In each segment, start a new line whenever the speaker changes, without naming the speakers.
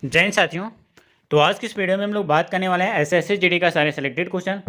जय हिंद साथियों। तो आज की इस वीडियो में हम लोग बात करने वाले हैं एसएससी जीडी का सारे सेलेक्टेड क्वेश्चन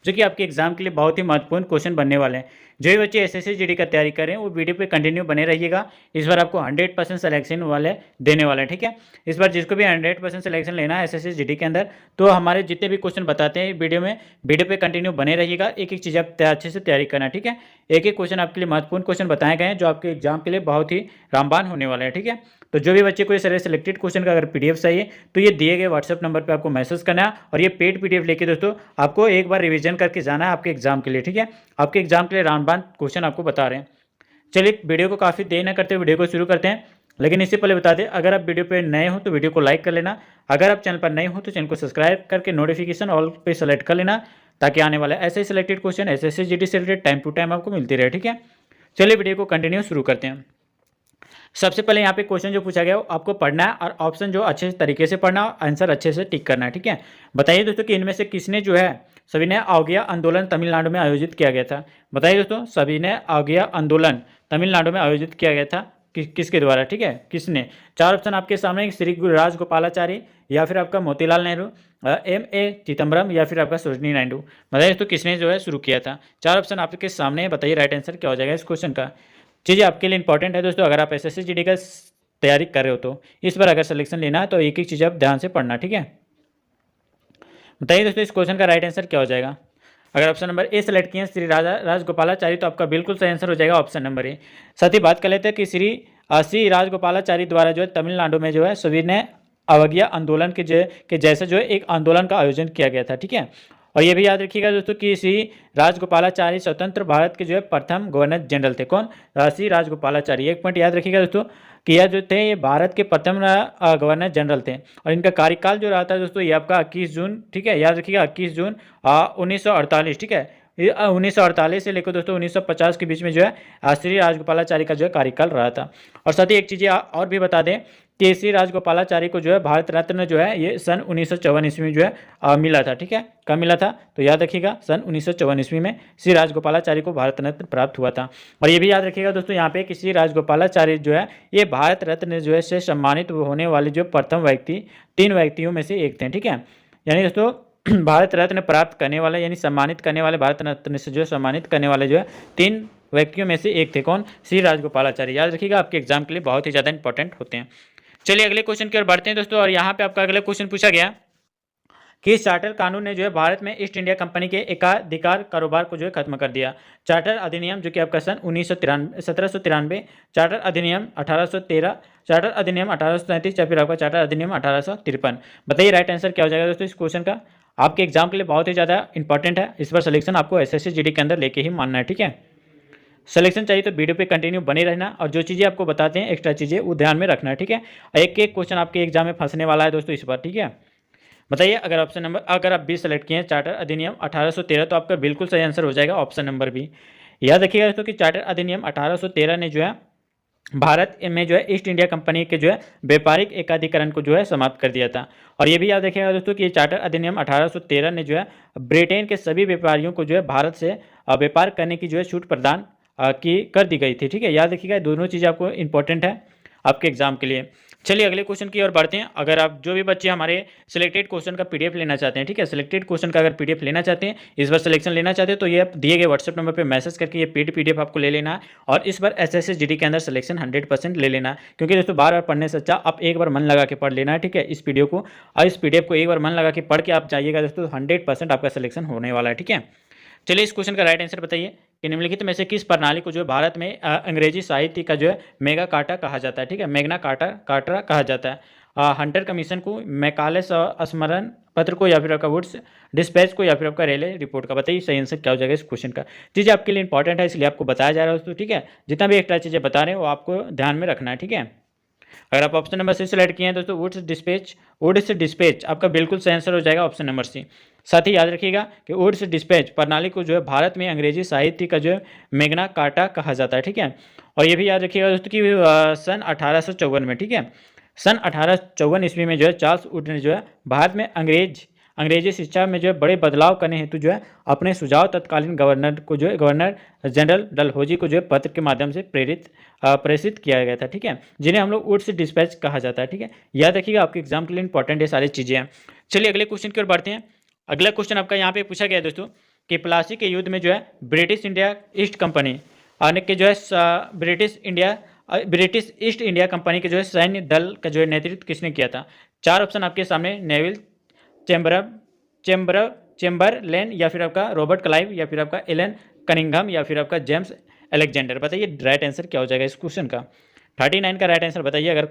जो कि आपके एग्जाम के लिए बहुत ही महत्वपूर्ण क्वेश्चन बनने वाले हैं। जो भी बच्चे एसएससी जीडी का तैयारी कर रहे हैं वो वीडियो पे कंटिन्यू बने रहिएगा। इस बार आपको 100% सिलेक्शन वाले देने वाले हैं, ठीक है। इस बार जिसको भी 100% सिलेक्शन लेना है एसएससी जीडी के अंदर, तो हमारे जितने भी क्वेश्चन बताते हैं वीडियो पे कंटिन्यू बने रहिएगा। एक एक चीज़ आप अच्छे से तैयारी करना, ठीक है। एक एक क्वेश्चन आपके लिए महत्वपूर्ण क्वेश्चन बताए गए हैं जो आपके एग्जाम के लिए बहुत ही रामबान होने वाले हैं, ठीक है। तो जो भी बच्चे को ये सारे सिलेक्टेड क्वेश्चन का अगर पीडीएफ चाहिए तो ये दिए गए व्हाट्सएप नंबर पे आपको मैसेज करना है और ये पेड पीडीएफ लेके दोस्तों आपको एक बार रिवीजन करके जाना है आपके एग्जाम के लिए, ठीक है। आपके एग्जाम के लिए रामबान क्वेश्चन आपको बता रहे हैं। चलिए वीडियो को काफ़ी देर न करते वीडियो को शुरू करते हैं, लेकिन इससे पहले बता दें अगर आप वीडियो पे नए हो तो वीडियो को लाइक कर लेना। अगर आप चैनल पर नए हो तो चैनल को सब्सक्राइब करके नोटिफिकेशन ऑल पे सेलेक्ट कर लेना ताकि आने वाले ऐसे ही सिलेक्टेड क्वेश्चन एसएससी जीडी से रिलेटेड टाइम टू टाइम आपको मिलती रहे, ठीक है। चलिए वीडियो को कंटिन्यू शुरू करते हैं। सबसे पहले यहाँ पे क्वेश्चन जो पूछा गया वो आपको पढ़ना है और ऑप्शन जो अच्छे तरीके से पढ़ना और आंसर अच्छे से टिक करना है, ठीक है। बताइए दोस्तों कि इनमें से किसने जो है सविनय अवज्ञा आंदोलन तमिलनाडु में आयोजित किया गया था। बताइए दोस्तों सविनय अवज्ञा आंदोलन तमिलनाडु में आयोजित किया गया था किसके द्वारा, ठीक है, किसने। चार ऑप्शन आपके सामने, श्री राजगोपालाचारी या फिर आपका मोतीलाल नेहरू, M.A. चिदम्बरम या फिर आपका सरोजिनी नायडू। बताइए दोस्तों किसने जो है शुरू किया था। चार ऑप्शन आपके सामने है, बताइए राइट आंसर क्या हो जाएगा इस क्वेश्चन का। चीज़ें आपके लिए इंपॉर्टेंट है दोस्तों, अगर आप एसएससी जीडी का तैयारी कर रहे हो तो इस बार अगर सिलेक्शन लेना है तो एक एक चीज़ आप ध्यान से पढ़ना, ठीक है। बताइए दोस्तों इस क्वेश्चन का राइट आंसर क्या हो जाएगा। अगर ऑप्शन नंबर ए सेलेक्ट किए श्री राजगोपालाचारी तो आपका बिल्कुल सही आंसर हो जाएगा ऑप्शन नंबर ए। साथ ही बात कर लेते हैं कि श्री राजगोपालाचारी द्वारा जो है तमिलनाडु में जो है सविनय अवज्ञा आंदोलन के जैसे जो है एक आंदोलन का आयोजन किया गया था, ठीक है। और ये भी याद रखिएगा दोस्तों कि श्री राजगोपालाचारी स्वतंत्र भारत के जो है प्रथम गवर्नर जनरल थे। कौन? श्री राजगोपालाचारी। एक पॉइंट याद रखिएगा दोस्तों कि यह जो थे ये भारत के प्रथम गवर्नर जनरल थे और इनका कार्यकाल जो रहा था दोस्तों ये आपका 21 जून, ठीक है, याद रखिएगा 21 जून 1948, ठीक है। 1948 से लेकर दोस्तों 1950 के बीच में जो है श्री राजगोपालाचारी का जो है कार्यकाल रहा था। और साथ ही एक चीज़ और भी बता दें कि श्री राजगोपालाचारी को जो है भारत रत्न जो है ये सन 1954 ईस्वी में जो है मिला था, ठीक है। कब मिला था तो याद रखिएगा सन 1954 ईस्वी में श्री राजगोपालाचारी को भारत रत्न प्राप्त हुआ था। और ये भी याद रखिएगा दोस्तों यहाँ पे कि श्री राजगोपालाचारी जो है ये भारत रत्न जो है से सम्मानित होने वाले जो प्रथम व्यक्ति 3 व्यक्तियों में से एक थे, ठीक है। यानी दोस्तों भारत रत्न प्राप्त करने वाले यानी सम्मानित करने वाले, भारत रत्न से जो है सम्मानित करने वाले जो है 3 व्यक्तियों में से एक थे। कौन? श्री राजगोपालाचारी। याद रखिएगा आपके एग्जाम के लिए बहुत ही ज़्यादा इंपॉर्टेंट होते हैं। चलिए अगले क्वेश्चन की ओर बढ़ते हैं दोस्तों। और यहाँ पे आपका अगला क्वेश्चन पूछा गया कि चार्टर कानून ने जो है भारत में ईस्ट इंडिया कंपनी के एकाधिकार कारोबार को जो है खत्म कर दिया। चार्टर अधिनियम जो कि आपका सन 1793, चार्टर अधिनियम 1813, चार्टर अधिनियम 1837 या फिर आपका चार्टर अधिनियम 1853। बताइए राइट आंसर क्या हो जाएगा दोस्तों इस क्वेश्चन का। आपके एग्जाम के लिए बहुत ही ज़्यादा इंपॉर्टेंट है, इस बार सिलेक्शन आपको एसएससी जीडी के अंदर लेके ही मानना है, ठीक है। सिलेक्शन चाहिए तो वीडियो पे कंटिन्यू बने रहना और जो चीज़ें आपको बताते हैं एक्स्ट्रा चीज़ें वो ध्यान में रखना है, ठीक है। एक एक क्वेश्चन आपके एग्जाम में फंसने वाला है दोस्तों इस बार, ठीक है। बताइए अगर ऑप्शन नंबर अगर आप 20 सेलेक्ट किए हैं चार्टर अधिनियम 1813 तो आपका बिल्कुल सही आंसर हो जाएगा ऑप्शन नंबर बी। याद रखिएगा दोस्तों कि चार्टर अधिनियम 1813 ने जो है भारत में जो है ईस्ट इंडिया कंपनी के जो है व्यापारिक एकाधिकरण को जो है समाप्त कर दिया था। और ये भी याद रखिएगा दोस्तों कि चार्टर अधिनियम 1813 ने जो है ब्रिटेन के सभी व्यापारियों को जो है भारत से व्यापार करने की जो है छूट प्रदान की कर दी गई थी, ठीक है। याद रखिएगा दोनों चीज़ें आपको इंपॉर्टेंट है आपके एग्जाम के लिए। चलिए अगले क्वेश्चन की ओर बढ़ते हैं। अगर आप जो भी बच्चे हमारे सिलेक्टेड क्वेश्चन का पीडीएफ लेना चाहते हैं, ठीक है, सिलेक्टेड क्वेश्चन का अगर पीडीएफ लेना चाहते हैं, इस बार सिलेक्शन लेना चाहते हैं तो ये दिए गए व्हाट्सएप नंबर पे मैसेज करके ये पेड पीडीएफ आपको ले लेना है और इस बार एसएससी जीडी के अंदर सिलेक्शन 100% ले लेना है। क्योंकि दोस्तों बार बार पढ़ने से अच्छा आप एक बार मन लगा के पढ़ लेना है, ठीक है, इस वीडियो को और इस पीडीएफ को एक बार मन लगा के पढ़ के आप जाइएगा दोस्तों 100% आपका सिलेक्शन होने वाला है, ठीक है। चलिए इस क्वेश्चन का राइट आंसर बताइए कि निम्नलिखित में से किस प्रणाली को जो है भारत में अंग्रेजी साहित्य का जो है मेगा कार्टा कहा जाता है, ठीक है, मैग्ना कार्टा कहा जाता है। हंटर कमीशन को, मैकाले स्मरण पत्र को या फिर आपका वुड्स डिस्पैच को या फिर आपका रेले रिपोर्ट का। बताइए सही आंसर क्या हो जाएगा इस क्वेश्चन का। चीज़ें आपके लिए इंपॉर्टेंट है इसलिए आपको बताया जा रहा है दोस्तों, ठीक है। जितना भी एक्स्ट्रा चीज़ें बता रहे हैं वो आपको ध्यान में रखना है, ठीक है। अगर आप ऑप्शन नंबर सी सेलेक्ट किए हैं दोस्तों वुड्स डिस्पैच आपका बिल्कुल सही आंसर हो जाएगा ऑप्शन नंबर सी। साथ ही याद रखिएगा कि वुड्स डिस्पैच प्रणाली को जो है भारत में अंग्रेजी साहित्य का जो है मैग्ना कार्टा कहा जाता है, ठीक है। और ये भी याद रखिएगा दोस्तों कि सन 1854 में, ठीक है, सन 1854 ईस्वी में जो है चार्ल्स वुड ने जो है भारत में अंग्रेजी शिक्षा में जो है बड़े बदलाव करने हेतु जो है अपने सुझाव तत्कालीन गवर्नर को जो है गवर्नर जनरल डलहौजी को जो है पत्र के माध्यम से प्रेषित किया गया था, ठीक है, जिन्हें हम लोग वुड्स डिस्पैच कहा जाता है, ठीक है। याद रखिएगा, आपके एग्जाम के लिए इंपॉर्टेंट ये सारी चीज़ें हैं। चलिए अगले क्वेश्चन की ओर बढ़ते हैं। अगला क्वेश्चन आपका यहाँ पे पूछा गया है दोस्तों कि प्लासी के युद्ध में जो है ब्रिटिश इंडिया ईस्ट कंपनी आने के जो है ब्रिटिश ईस्ट इंडिया कंपनी के जो है सैन्य दल का जो है नेतृत्व किसने किया था। चार ऑप्शन आपके सामने, नेविल चेम्बरलेन, या फिर आपका रॉबर्ट क्लाइव, या फिर आपका एलन कनिंघम, या फिर आपका जेम्स अलेक्जेंडर। बताइए राइट आंसर क्या हो जाएगा इस क्वेश्चन का। 39 का राइट आंसर बताइए अगर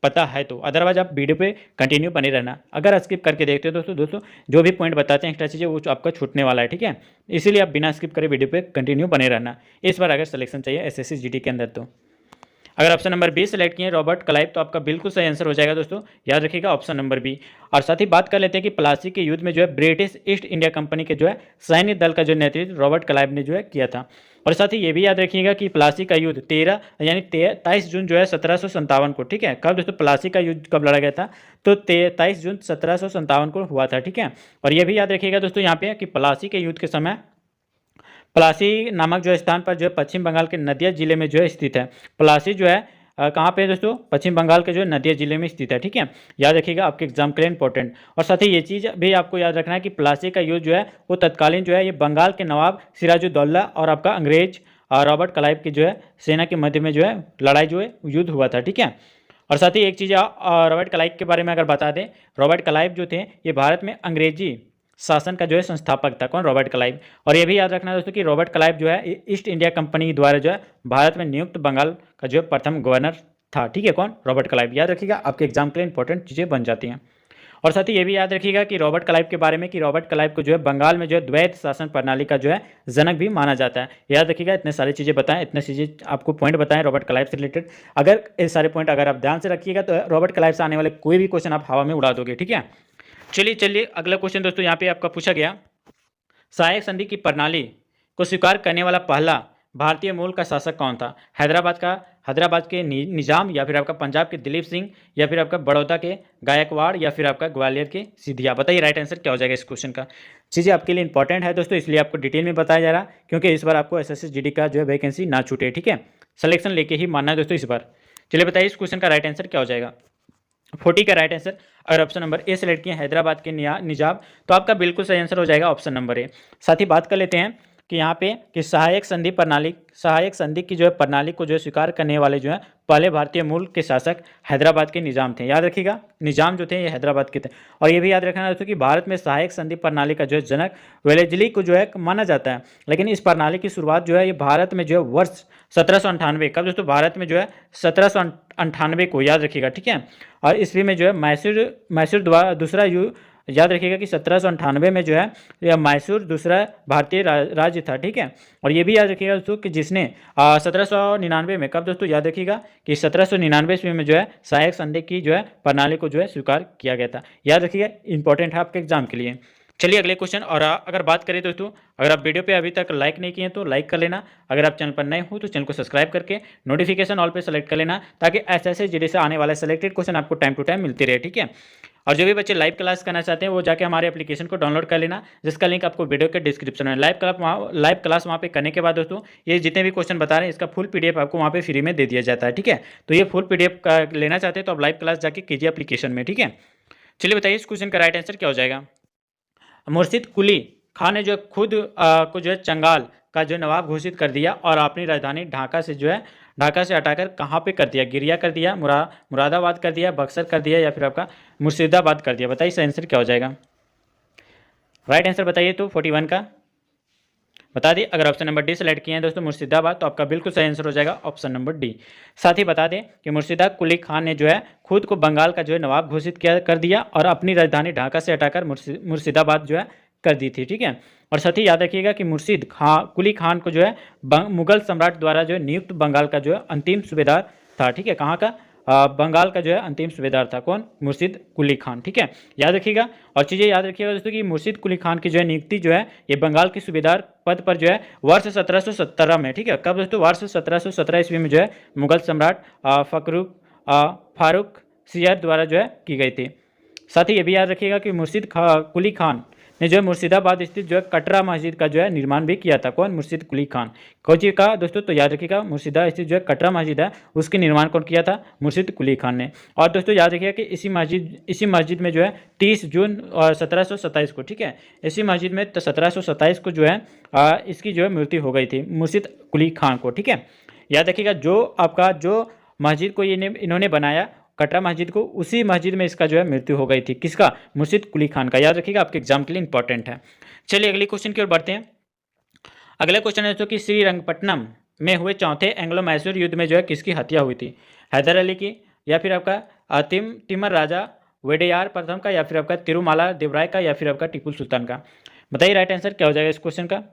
पता है तो, अदरवाइज आप वीडियो पे कंटिन्यू बने रहना। अगर स्किप करके देखते हो दोस्तों जो भी पॉइंट बताते हैं एक्स्ट्रा चीज़ें वो आपका छूटने वाला है, ठीक है, इसीलिए आप बिना स्किप करे वीडियो पे कंटिन्यू बने रहना इस बार अगर सिलेक्शन चाहिए एसएससी जीडी के अंदर तो। अगर ऑप्शन नंबर बी सेलेक्ट किए रॉबर्ट क्लाइव तो आपका बिल्कुल सही आंसर हो जाएगा दोस्तों, याद रखिएगा ऑप्शन नंबर बी। और साथ ही बात कर लेते हैं कि प्लासी के युद्ध में जो है ब्रिटिश ईस्ट इंडिया कंपनी के जो है सैन्य दल का जो नेतृत्व रॉबर्ट क्लाइव ने जो है किया था। और साथ ही ये भी याद रखिएगा कि प्लासी का युद्ध 23 जून जो है 1757 को, ठीक है, कब दोस्तों प्लासी का युद्ध कब लड़ा गया था तो 23 जून 1757 को हुआ था, ठीक है। और ये भी याद रखिएगा दोस्तों यहाँ पे कि प्लासी के युद्ध के समय प्लासी नामक जो स्थान पर जो है पश्चिम बंगाल के नदिया जिले में जो है स्थित है। प्लासी जो है कहाँ पे है दोस्तों, पश्चिम बंगाल के जो है नदिया जिले में स्थित है, ठीक है, याद रखिएगा आपके एग्जाम के लिए इंपॉर्टेंट। और साथ ही ये चीज़ भी आपको याद रखना है कि प्लासी का युद्ध जो है वो तत्कालीन जो है ये बंगाल के नवाब सिराजुद्दौला और आपका अंग्रेज रॉबर्ट क्लाइव की जो है सेना के मध्य में जो है लड़ाई जो है युद्ध हुआ था, ठीक है। और साथ ही एक चीज़ रॉबर्ट क्लाइव के बारे में अगर बता दें, रॉबर्ट क्लाइव जो थे ये भारत में अंग्रेजी शासन का जो है संस्थापक था, कौन, रॉबर्ट क्लाइव। और ये भी याद रखना दोस्तों कि रॉबर्ट क्लाइव जो है ईस्ट इंडिया कंपनी द्वारा जो है भारत में नियुक्त बंगाल का जो है प्रथम गवर्नर था, ठीक है, कौन, रॉबर्ट क्लाइव। याद रखिएगा आपके एग्जाम के लिए इंपॉर्टेंट चीज़ें बन जाती हैं। और साथ ही ये भी याद रखिएगा कि रॉबर्ट क्लाइव के बारे में कि रॉबर्ट क्लाइव को जो है बंगाल में जो है द्वैत शासन प्रणाली का जो है जनक भी माना जाता है। याद रखिएगा, इतने सारी चीज़ें बताएं, इतने चीज़ें आपको पॉइंट बताएं रॉबर्ट क्लाइव से रिलेटेड। अगर ये सारे पॉइंट अगर आप ध्यान से रखिएगा तो रॉबर्ट क्लाइव से आने वाले कोई भी क्वेश्चन आप हवा में उड़ा दोगे, ठीक है। चलिए अगला क्वेश्चन दोस्तों यहाँ पे आपका पूछा गया, सहायक संधि की प्रणाली को स्वीकार करने वाला पहला भारतीय मूल का शासक कौन था। हैदराबाद के निजाम, या फिर आपका पंजाब के दिलीप सिंह, या फिर आपका बड़ौदा के गायकवाड़, या फिर आपका ग्वालियर के सिंधिया। बताइए राइट आंसर क्या हो जाएगा इस क्वेश्चन का। चीज़ें आपके लिए इंपॉर्टेंट है दोस्तों, इसलिए आपको डिटेल में बताया जा रहा है क्योंकि इस बार आपको एसएससी जीडी का जो है वैकेंसी ना छूटे, ठीक है, सिलेक्शन लेके ही मानना है दोस्तों इस बार। चलिए बताइए इस क्वेश्चन का राइट आंसर क्या हो जाएगा। 40 का राइट आंसर अगर ऑप्शन नंबर ए सेलेक्ट किए हैदराबाद के निजाम तो आपका बिल्कुल सही आंसर हो जाएगा ऑप्शन नंबर ए। साथ ही बात कर लेते हैं कि यहाँ पे कि सहायक संधि की जो है प्रणाली को जो है स्वीकार करने वाले जो है पहले भारतीय मूल के शासक हैदराबाद के निजाम थे। याद रखिएगा निजाम जो थे ये हैदराबाद के थे। और ये भी याद रखना दोस्तों कि भारत में सहायक संधि प्रणाली का जो है जनक वेलेस्ली को जो है माना जाता है, लेकिन इस प्रणाली की शुरुआत जो है ये भारत में जो है वर्ष 1798 कब दोस्तों, भारत में जो है 1798 को, याद रखिएगा, ठीक है। और ईस्वी में जो है मैसूर द्वारा दूसरा याद रखिएगा कि 1798 में जो है यह मैसूर दूसरा भारतीय राज्य था, ठीक है। और ये भी याद रखिएगा दोस्तों कि जिसने 1799 में, कब दोस्तों, याद रखिएगा कि 1799 ईस्वी में जो है सहायक संधि की जो है प्रणाली को जो है स्वीकार किया गया था। याद रखिएगा, इंपॉर्टेंट है आपके एग्जाम के लिए। चलिए अगले क्वेश्चन। और अगर बात करें दोस्तों, अगर आप वीडियो पे अभी तक लाइक नहीं किए हैं तो लाइक कर लेना, अगर आप चैनल पर नए हो तो चैनल को सब्सक्राइब करके नोटिफिकेशन ऑल पे सेलेक्ट कर लेना ताकि ऐसे जीडी से आने वाले सेलेक्टेड क्वेश्चन आपको टाइम टू टाइम मिलते रहे, ठीक है। और जो भी बच्चे लाइव क्लास करना चाहते हैं वो जाके हमारे एप्लीकेशन को डाउनलोड कर लेना, जिसका लिंक आपको वीडियो के डिस्क्रिप्शन में। लाइव क्लास वहाँ पे करने के बाद दोस्तों ये जितने भी क्वेश्चन बता रहे हैं इसका फुल पीडीएफ आपको वहाँ पे फ्री में दे दिया जाता है, ठीक है। तो ये फुल पीडीएफ लेना चाहते हैं तो आप लाइव क्लास जाके कीजिए एप्लीकेशन में, ठीक है। चलिए बताइए इस क्वेश्चन का राइट आंसर क्या हो जाएगा। मुर्शिद कुली खान ने जो खुद को जो है चंगाल का जो नवाब घोषित कर दिया और अपनी राजधानी ढाका से हटाकर कहाँ पे कर दिया, गिरिया कर दिया, मुरादाबाद कर दिया, बक्सर कर दिया, या फिर आपका मुर्शिदाबाद कर दिया। बताइए इसका आंसर क्या हो जाएगा। राइट आंसर बताइए तो 41 का बता दिए। अगर ऑप्शन नंबर डी सेलेक्ट किए हैं दोस्तों मुर्शिदाबाद तो आपका बिल्कुल सही आंसर हो जाएगा ऑप्शन नंबर डी। साथ ही बता दें कि मुर्शिदा कुली खान ने जो है खुद को बंगाल का जो है नवाब घोषित कर दिया और अपनी राजधानी ढाका से हटाकर मुर्शिदाबाद जो है कर दी थी, ठीक है। और साथ ही याद रखिएगा कि कुली खान को जो है मुगल सम्राट द्वारा जो है नियुक्त बंगाल का जो है अंतिम सूबेदार था, ठीक है। कहाँ का, बंगाल का जो है अंतिम सूबेदार था, कौन, मुर्शिद कुली खान, ठीक है, याद रखिएगा। और चीज़ें याद रखिएगा दोस्तों कि मुर्शिद कुली खान की जो है नियुक्ति जो है ये बंगाल के सूबेदार पद पर जो है वर्ष 1717 में, ठीक है, कब दोस्तों, वर्ष 1717 ईस्वी में जो है मुगल सम्राट फारूक सियर द्वारा जो है की गई थी। साथ ही ये भी याद रखिएगा कि कुली खान ने जो है मुर्शिदाबाद स्थित जो है कटरा मस्जिद का जो है निर्माण भी किया था। कौन? मुर्शिद कुली खान। कौन चीज का दोस्तों? तो याद रखिएगा मुर्शिदाबाद स्थित जो है कटरा मस्जिद है उसके निर्माण कौन किया था? मुर्शिद कुली खान ने। और दोस्तों याद रखिएगा कि इसी मस्जिद में जो है 30 जून और 1727 को, ठीक है, इसी मस्जिद में 1727 को जो है इसकी जो है मृत्यु हो गई थी मुर्शिद कुली खान को, ठीक है। याद रखिएगा जो मस्जिद को इन्होंने बनाया कटरा मस्जिद को, उसी मस्जिद में इसका जो है मृत्यु हो गई थी। किसका? मुर्शिद कुली खान का। याद रखिएगा, आपके एग्जाम के लिए इंपॉर्टेंट है। चलिए अगले क्वेश्चन की ओर बढ़ते हैं। अगला क्वेश्चन है दोस्तों कि श्रीरंगपट्टनम में हुए चौथे एंग्लो मैसूर युद्ध में जो है किसकी हत्या हुई थी? हैदर अली की, या फिर आपका तिमर राजा वेडेयार प्रथम का, या फिर आपका तिरुमाला देवराय का, या फिर आपका टीपू सुल्तान का? बताइए राइट आंसर क्या हो जाएगा इस क्वेश्चन का।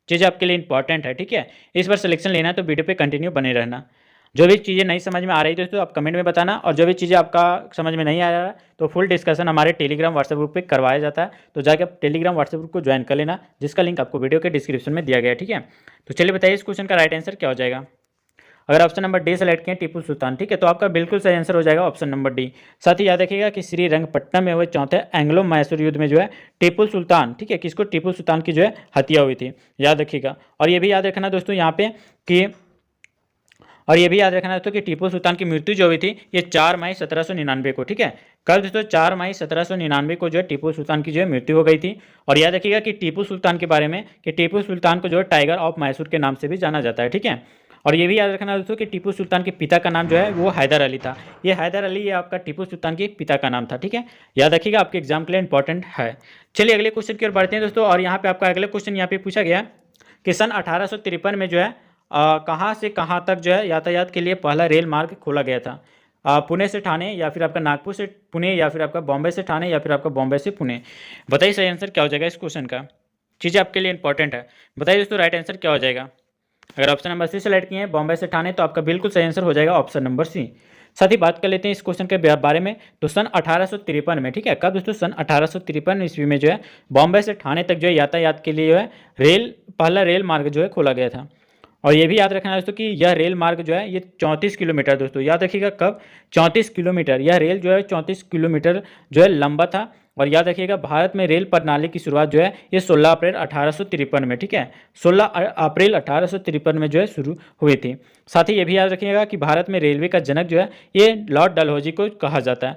चीज़ आपके लिए इंपॉर्टेंट है, ठीक है। इस बार सिलेक्शन लेना है तो वीडियो पे कंटिन्यू बने रहना। जो भी चीज़ें नहीं समझ में आ रही दोस्तों आप कमेंट में बताना, और जो भी चीज़ें आपका समझ में नहीं आ रहा तो फुल डिस्कशन हमारे टेलीग्राम व्हाट्सएप ग्रुप पे करवाया जाता है, तो जाकर आप टेलीग्राम व्हाट्सएप ग्रुप को ज्वाइन कर लेना, जिसका लिंक आपको वीडियो के डिस्क्रिप्शन में दिया गया है, ठीक है। तो चलिए बताइए इस क्वेश्चन का राइट आंसर क्या हो जाएगा। अगर ऑप्शन नंबर डी सेलेक्ट किए टीपू सुल्तान, ठीक है, तो आपका बिल्कुल सही आंसर हो जाएगा ऑप्शन नंबर डी। साथ ही याद रखिएगा कि श्रीरंगपट्टनम में हुए चौथे एंग्लो मैसूर युद्ध में जो है टीपू सुल्तान, ठीक है, किसको? टीपू सुल्तान की जो है हत्या हुई थी, याद रखिएगा। और ये भी याद रखना दोस्तों यहाँ पे कि टीपू सुल्तान की मृत्यु जो हुई थी ये 4 मई 1799 को, ठीक है। कल दोस्तों 4 मई 1799 को जो है टीपू सुल्तान की जो है मृत्यु हो गई थी। और याद रखिएगा कि टीपू सुल्तान के बारे में कि टीपू सुल्तान को जो है टाइगर ऑफ मैसूर के नाम से भी जाना जाता है, ठीक है। और ये भी याद रखना दोस्तों कि टीपू सुल्तान के पिता का नाम जो है वो हैदर अली था। ये हैदर अली ये आपका टीपू सुल्तान के पिता का नाम था, ठीक है। याद रखिएगा, आपके एग्जाम के लिए इंपॉर्टेंट है। चलिए अगले क्वेश्चन की ओर बढ़ते हैं दोस्तों। और यहाँ पे आपका अगले क्वेश्चन यहाँ पे पूछा गया कि सन 1853 में जो है कहाँ से कहाँ तक जो है यातायात के लिए पहला रेल मार्ग खोला गया था? पुणे से ठाणे, या फिर आपका नागपुर से पुणे, या फिर आपका बॉम्बे से ठाणे, या फिर आपका बॉम्बे से पुणे? बताइए सही आंसर क्या हो जाएगा इस क्वेश्चन का। चीज़ें आपके लिए इंपॉर्टेंट है, बताइए दोस्तों राइट आंसर क्या हो जाएगा। अगर ऑप्शन नंबर सी सेलेक्ट किए हैं बॉम्बे से ठाणे, तो आपका बिल्कुल सही आंसर हो जाएगा ऑप्शन नंबर सी। साथ ही बात कर लेते हैं इस क्वेश्चन के बारे में, तो सन 1853 में, ठीक है, कब दोस्तों? सन 1853 ईस्वी में जो है बॉम्बे से ठाणे तक जो है यातायात के लिए जो है पहला रेल मार्ग जो है खोला गया था। और ये भी याद रखना दोस्तों कि यह रेल मार्ग जो है ये 34 किलोमीटर, दोस्तों याद रखिएगा कब? 34 किलोमीटर, यह रेल जो है 34 किलोमीटर जो है लंबा था। और याद रखिएगा भारत में रेल प्रणाली की शुरुआत जो है ये 16 अप्रैल 1853 में, ठीक है, 16 अप्रैल 1853 में जो है शुरू हुई थी। साथ ही ये भी याद रखिएगा कि भारत में रेलवे का जनक जो है ये लॉर्ड डलहौजी को कहा जाता है।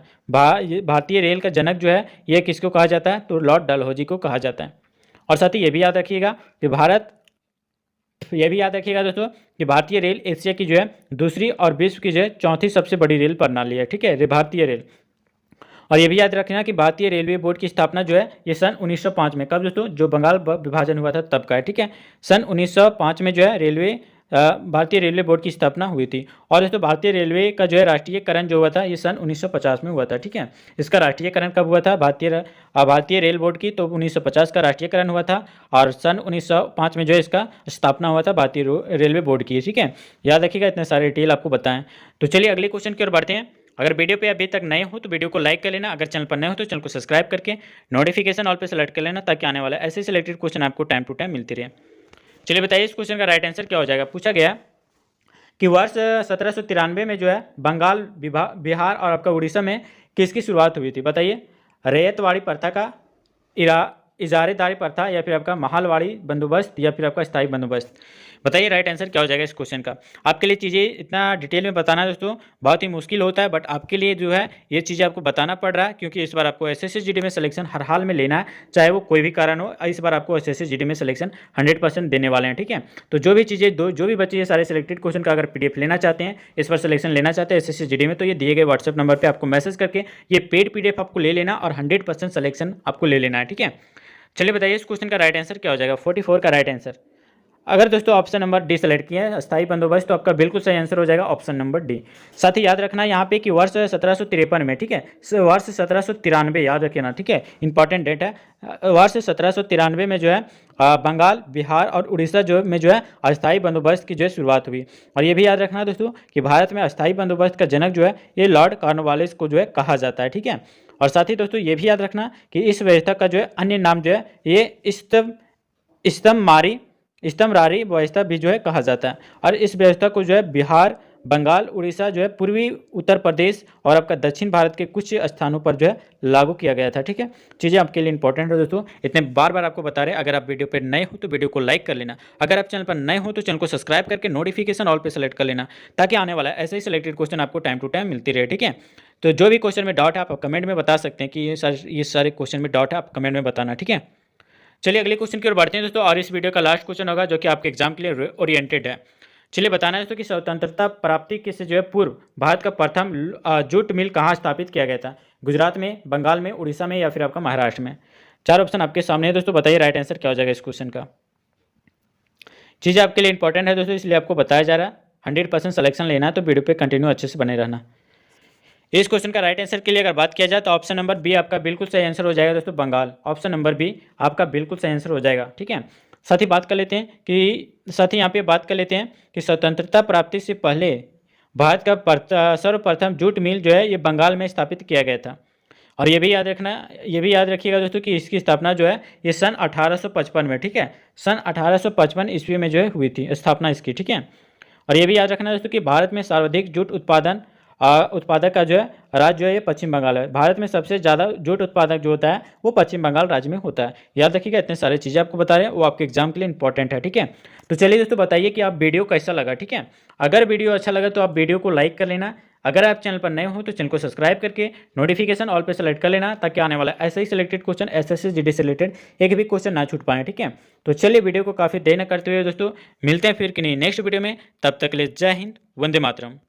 भारतीय रेल का जनक जो है ये किसको कहा जाता है? तो लॉर्ड डलहौजी को कहा जाता है। और साथ ही ये भी याद रखिएगा दोस्तों कि भारतीय रेल एशिया की जो है दूसरी और विश्व की जो है चौथी सबसे बड़ी रेल प्रणाली है, ठीक है, भारतीय रेल। और ये भी याद रखना कि भारतीय रेलवे बोर्ड की स्थापना जो है ये सन 1905 में, कब दोस्तों? जो बंगाल विभाजन हुआ था तब का है, ठीक है। सन 1905 में जो है भारतीय रेलवे बोर्ड की स्थापना हुई थी। और दोस्तों भारतीय रेलवे का जो है राष्ट्रीयकरण जो हुआ था ये सन 1950 में हुआ था, ठीक है। इसका राष्ट्रीयकरण कब हुआ था? भारतीय रेल बोर्ड की तो 1950 का राष्ट्रीयकरण हुआ था, और सन 1905 में जो है इसका स्थापना हुआ था भारतीय रेलवे बोर्ड की, ठीक है। याद रखिएगा, इतने सारे डिटेल आपको बताएं। तो चलिए अगले क्वेश्चन की ओर बढ़ते हैं। अगर वीडियो पे अभी तक नए हो तो वीडियो को लाइक कर लेना, अगर चैनल पर नए हो तो चैनल को सब्सक्राइब करके नोटिफिकेशन ऑल पे सेलेक्ट कर लेना, ताकि आने वाला ऐसे सिलेक्टेड क्वेश्चन आपको टाइम टू टाइम मिलती रहे। चलिए बताइए इस क्वेश्चन का राइट आंसर क्या हो जाएगा। पूछा गया कि वर्ष 1793 में जो है बंगाल, बिहार और आपका उड़ीसा में किसकी शुरुआत हुई थी? बताइए। रैयतवाड़ी प्रथा का, इजारेदारी प्रथा, या फिर आपका महालवाड़ी बंदोबस्त, या फिर आपका स्थायी बंदोबस्त? बताइए राइट आंसर क्या हो जाएगा इस क्वेश्चन का। आपके लिए चीज़ें इतना डिटेल में बताना दोस्तों बहुत ही मुश्किल होता है, बट आपके लिए जो है ये चीज़ें आपको बताना पड़ रहा है, क्योंकि इस बार आपको एसएससी जीडी में सिलेक्शन हर हाल में लेना है, चाहे वो कोई भी कारण हो। इस बार आपको एसएससी जीडी में सिलेक्शन 100% देने वाले हैं, ठीक है। तो जो भी बच्चे ये सारे सिलेक्टेड क्वेश्चन का अगर पीडीएफ लेना चाहते हैं, इस बार सिलेक्शन लेना चाहते हैं एसएससी जीडी में, तो ये दिए गए व्हाट्सएप नंबर पर आपको मैसेज करके ये पेड पीडीएफ आपको ले लेना और 100% सिलेक्शन आपको ले लेना है, ठीक है। चलिए बताइए इस क्वेश्चन का राइट आंसर क्या हो जाएगा। 44 का राइट आंसर। अगर दोस्तों ऑप्शन नंबर डी सेलेक्ट किए हैं स्थायी बंदोबस्त, तो आपका बिल्कुल सही आंसर हो जाएगा ऑप्शन नंबर डी। साथ ही याद रखना यहाँ पे कि वर्ष 1753 में, ठीक है, वर्ष 1793 याद रखना, ठीक है, इंपॉर्टेंट डेट है। वर्ष 1793 में जो है बंगाल, बिहार और उड़ीसा में जो है अस्थायी बंदोबस्त की जो है शुरुआत हुई। और ये भी याद रखना दोस्तों कि भारत में अस्थायी बंदोबस्त का जनक जो है ये लॉर्ड कॉर्नवालिस को जो है कहा जाता है, ठीक है। और साथ ही दोस्तों ये भी याद रखना कि इस व्यवस्था का जो है अन्य नाम जो है ये इस्तमरारी व्यवस्था भी जो है कहा जाता है। और इस व्यवस्था को जो है बिहार, बंगाल, उड़ीसा जो है पूर्वी उत्तर प्रदेश और आपका दक्षिण भारत के कुछ स्थानों पर जो है लागू किया गया था। ठीक है, चीज़ें आपके लिए इंपॉर्टेंट है दोस्तों, इतने बार बार आपको बता रहे हैं। अगर आप वीडियो पर नए हो तो वीडियो को लाइक कर लेना, अगर आप चैनल पर नए हो तो चैनल को सब्सक्राइब करके नोटिफिकेशन ऑल पे सेलेक्ट कर लेना, ताकि आने वाला ऐसे ही सिलेक्टेड क्वेश्चन आपको टाइम टू टाइम मिलती रहे। ठीक है, तो जो भी क्वेश्चन में डाउट है आप कमेंट में बता सकते हैं कि ये सारे क्वेश्चन में डाउट है, आप कमेंट में बताना। ठीक है, चलिए अगले क्वेश्चन की ओर बढ़ते हैं दोस्तों, और इस वीडियो का लास्ट क्वेश्चन होगा जो कि आपके एग्जाम के लिए ओरिएंटेड है। चलिए बताना है दोस्तों कि स्वतंत्रता प्राप्ति के से जो है पूर्व भारत का प्रथम जूट मिल कहाँ स्थापित किया गया था? गुजरात में, बंगाल में, उड़ीसा में या फिर आपका महाराष्ट्र में? चार ऑप्शन आपके सामने है दोस्तों, बताइए राइट आंसर क्या हो जाएगा इस क्वेश्चन का। चीज़ें आपके लिए इंपॉर्टेंट है दोस्तों, इसलिए आपको बताया जा रहा है। 100% सिलेक्शन लेना है तो वीडियो पे कंटिन्यू अच्छे से बने रहना। इस क्वेश्चन का राइट आंसर के लिए अगर बात किया जाए तो ऑप्शन नंबर बी आपका बिल्कुल सही आंसर हो जाएगा दोस्तों, बंगाल। ऑप्शन नंबर बी आपका बिल्कुल सही आंसर हो जाएगा। ठीक है, साथ ही बात कर लेते हैं कि यहाँ पे बात कर लेते हैं कि स्वतंत्रता प्राप्ति से पहले भारत का सर्वप्रथम जूट मिल जो है ये बंगाल में स्थापित किया गया था। और ये भी याद रखिएगा दोस्तों कि इसकी स्थापना जो है ये सन 1855 में, ठीक है, सन 1855 ईस्वी में जो है हुई थी स्थापना इसकी। ठीक है, और ये भी याद रखना दोस्तों कि भारत में सर्वाधिक जूट उत्पादक का जो है राज्य जो है ये पश्चिम बंगाल है। भारत में सबसे ज़्यादा जूट उत्पादक जो होता है वो पश्चिम बंगाल राज्य में होता है। याद रखिएगा, इतने सारी चीज़ें आपको बता रहे हैं वो आपके एग्जाम के लिए इंपॉर्टेंट है। ठीक है, तो चलिए दोस्तों बताइए कि आप वीडियो कैसा लगा। ठीक है, अगर वीडियो अच्छा लगा तो आप वीडियो को लाइक कर लेना, अगर आप चैनल पर नए हो तो चैनल को सब्सक्राइब करके नोटिफिकेशन ऑल पे सेलेक्ट कर लेना, ताकि आने वाला ऐसे ही सिलेक्टेड क्वेश्चन एसएससी जीडी से रिलेटेड एक भी क्वेश्चन ना छूट पाए। ठीक है, तो चलिए वीडियो को काफ़ी देर न करते हुए दोस्तों मिलते हैं फिर कि नहीं नेक्स्ट वीडियो में, तब तक के लिए जय हिंद, वंदे मातरम।